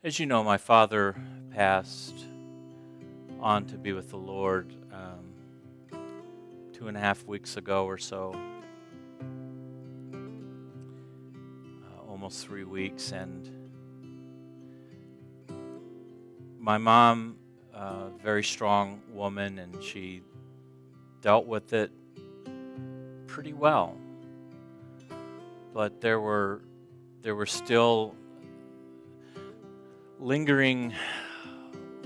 As you know, my father passed on to be with the Lord 2.5 weeks ago or so, almost 3 weeks, and my mom, very strong woman, and she dealt with it pretty well, but there were still lingering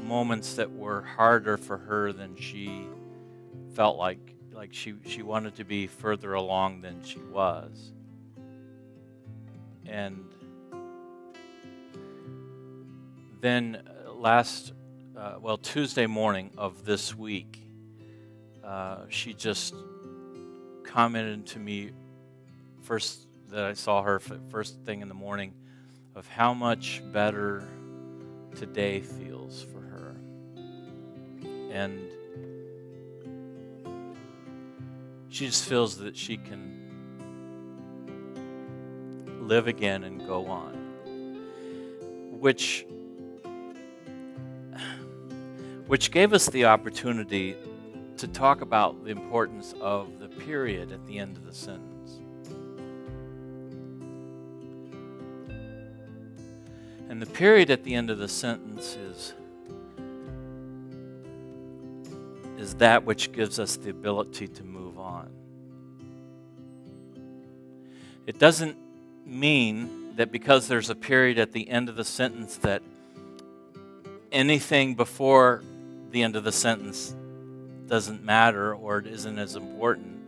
moments that were harder for her than she felt like she wanted to be further along than she was. And then Tuesday morning of this week, she just commented to me first that I saw her first thing in the morning of how much better today feels for her. And she just feels that she can live again and go on, which gave us the opportunity to talk about the importance of the period at the end of the sentence. And the period at the end of the sentence is that which gives us the ability to move on. It doesn't mean that because there's a period at the end of the sentence that anything before the end of the sentence doesn't matter or it isn't as important.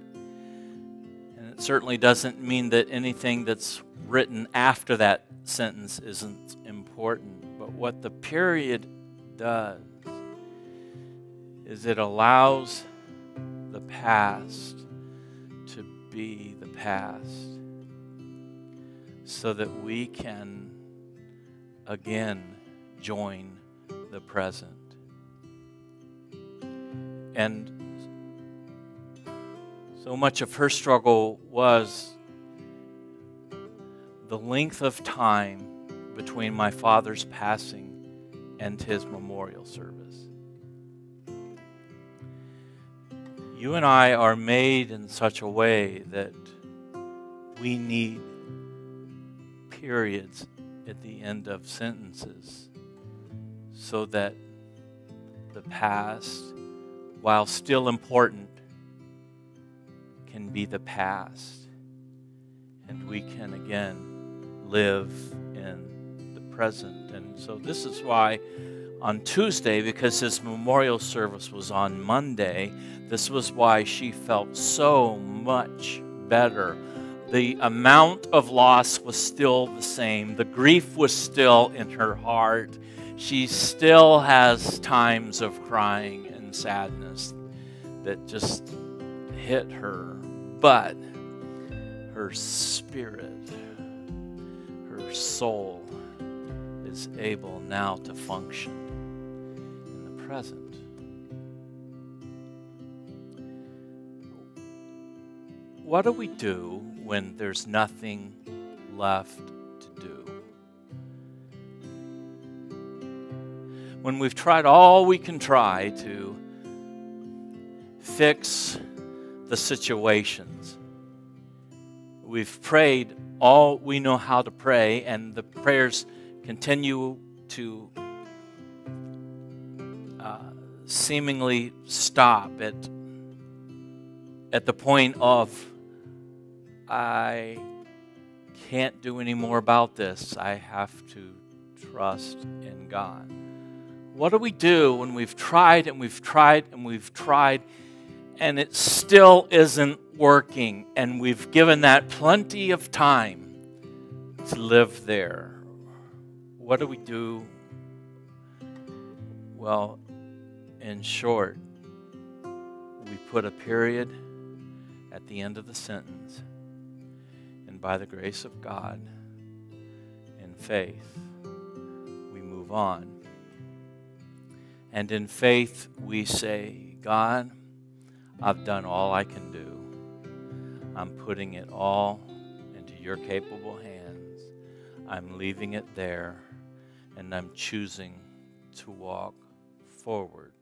And it certainly doesn't mean that anything that's written after that sentence isn't important. But what the period does is it allows the past to be the past so that we can again join the present. And so much of her struggle was the length of time between my father's passing and his memorial service. You and I are made in such a way that we need periods at the end of sentences so that the past, while still important, can be the past, and we can again live in the present. And so this is why on Tuesday, because his memorial service was on Monday, this was why she felt so much better. The amount of loss was still the same. The grief was still in her heart. She still has times of crying and sadness that just hit her. But her spirit, her soul is able now to function in the present. What do we do when there's nothing left to do? When we've tried all we can try to fix the situations. We've prayed all we know how to pray, and the prayers continue to seemingly stop at the point of, I can't do any more about this. I have to trust in God. What do we do when we've tried and we've tried and we've tried and it still isn't working, and we've given that plenty of time to live there? What do we do? Well, in short, we put a period at the end of the sentence, and by the grace of God, in faith, we move on. And in faith, we say, God, I've done all I can do. I'm putting it all into your capable hands. I'm leaving it there, and I'm choosing to walk forward.